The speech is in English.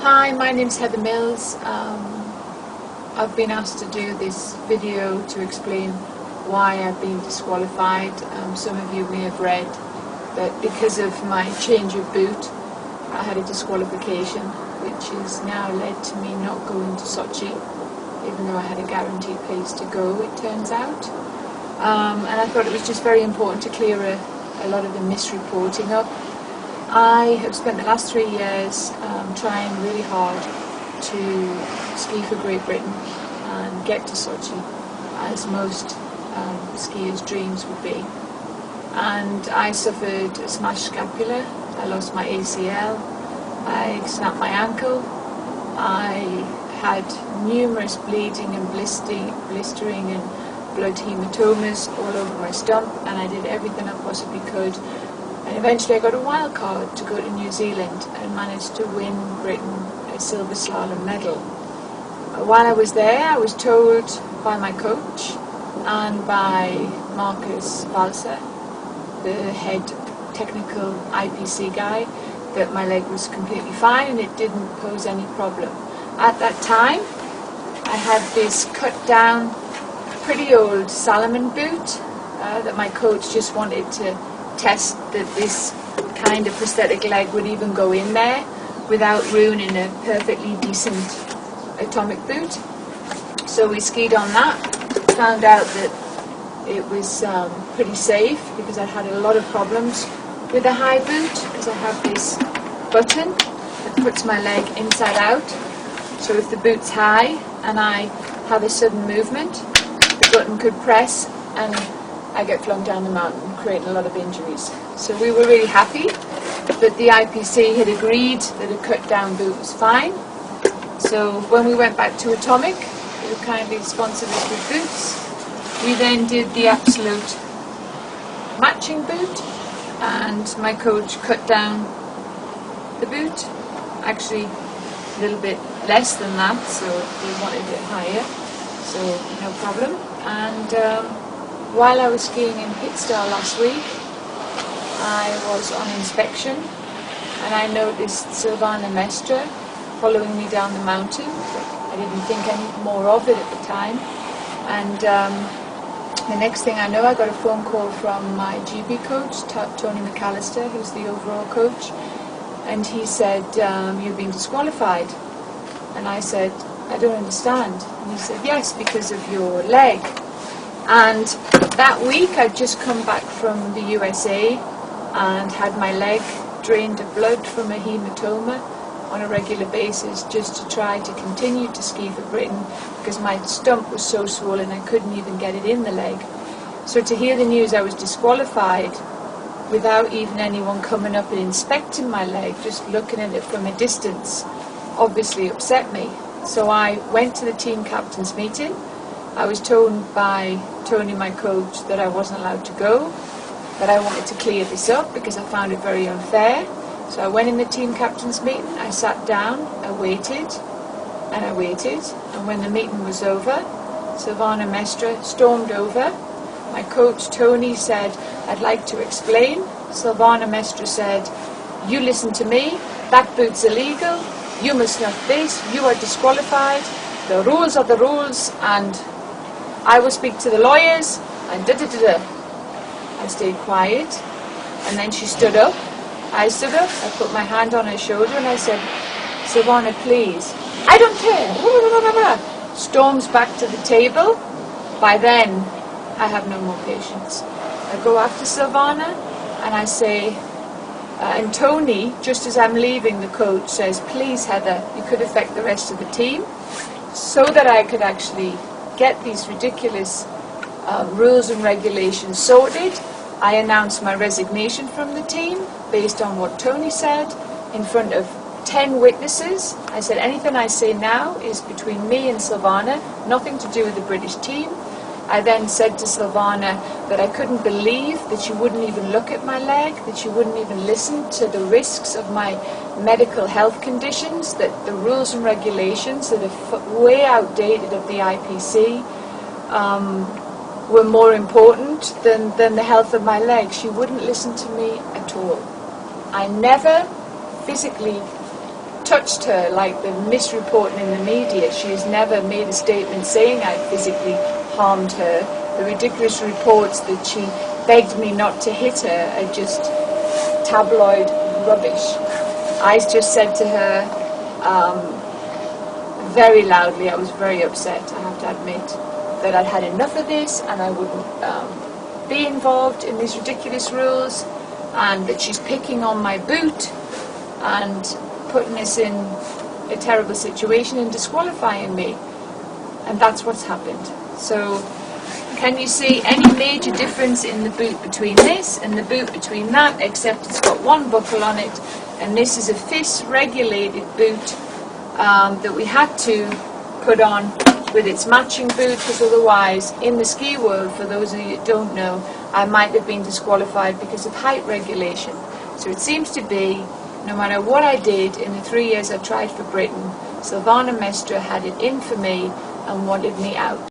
Hi, my name's Heather Mills. I've been asked to do this video to explain why I've been disqualified. Some of you may have read that because of my change of boot, I had a disqualification, which has now led to me not going to Sochi, even though I had a guaranteed place to go, it turns out. And I thought it was just very important to clear a lot of the misreporting up. I have spent the last 3 years trying really hard to ski for Great Britain and get to Sochi, as most skiers' dreams would be. And I suffered a smashed scapula, I lost my ACL, I snapped my ankle, I had numerous bleeding and blistering and blood hematomas all over my stump, and I did everything I possibly could. And eventually I got a wild card to go to New Zealand and managed to win Britain a silver slalom medal. While I was there, I was told by my coach and by Marcus Balser, the head technical IPC guy, that my leg was completely fine and it didn't pose any problem. At that time, I had this cut down, pretty old Salomon boot that my coach just wanted to test that this kind of prosthetic leg would even go in there without ruining a perfectly decent atomic boot. So we skied on that, found out that it was pretty safe because I'd had a lot of problems with a high boot, because I have this button that puts my leg inside out. So if the boot's high and I have a sudden movement, the button could press and I get flung down the mountain, creating a lot of injuries. So we were really happy that the IPC had agreed that a cut down boot was fine. So when we went back to Atomic, they kindly sponsored us with boots. We then did the absolute matching boot, and my coach cut down the boot, actually a little bit less than that, so we wanted it higher, so no problem. And while I was skiing in Pitstar last week, I was on inspection and I noticed Silvana Mestre following me down the mountain. I didn't think any more of it at the time. And the next thing I know, I got a phone call from my GB coach, Tony McAllister, who's the overall coach, and he said, "You've been disqualified." And I said, "I don't understand." And he said, "Yes, because of your leg." And that week I'd just come back from the USA and had my leg drained of blood from a hematoma on a regular basis, just to try to continue to ski for Britain, because my stump was so swollen I couldn't even get it in the leg. So to hear the news I was disqualified without even anyone coming up and inspecting my leg, just looking at it from a distance, obviously upset me. So I went to the team captain's meeting. I was told by Tony, my coach, that I wasn't allowed to go, that I wanted to clear this up because I found it very unfair. So I went in the team captain's meeting, I sat down, I waited, and when the meeting was over, Silvana Mestre stormed over. My coach Tony said, "I'd like to explain." Silvana Mestre said, "You listen to me, that boot's illegal, you must not this, you are disqualified, the rules are the rules, and I will speak to the lawyers," and da-da-da-da. I stayed quiet, and then she stood up. I stood up, I put my hand on her shoulder, and I said, "Silvana, please." "I don't care." Storms back to the table. By then, I have no more patience. I go after Silvana, and I say, and Tony, just as I'm leaving, the coach says, "Please, Heather, you could affect the rest of the team," so that I could actually get these ridiculous rules and regulations sorted. I announced my resignation from the team based on what Tony said in front of 10 witnesses. I said, anything I say now is between me and Silvana, nothing to do with the British team. I then said to Silvana that I couldn't believe that she wouldn't even look at my leg, that she wouldn't even listen to the risks of my medical health conditions, that the rules and regulations that are way outdated of the IPC were more important than the health of my leg. She wouldn't listen to me at all. I never physically touched her like the misreporting in the media. She has never made a statement saying I physically harmed her. The ridiculous reports that she begged me not to hit her are just tabloid rubbish. I just said to her very loudly, I was very upset, I have to admit, that I'd had enough of this and I wouldn't be involved in these ridiculous rules, and that she's picking on my boot and putting us in a terrible situation and disqualifying me. And that's what's happened. So can you see any major difference in the boot between this and the boot between that, except it's got one buckle on it, and this is a FIS regulated boot that we had to put on with its matching boot, because otherwise in the ski world, for those of you that don't know, I might have been disqualified because of height regulation. So it seems to be, no matter what I did in the 3 years I tried for Britain, Silvana Mestre had it in for me and wanted me out.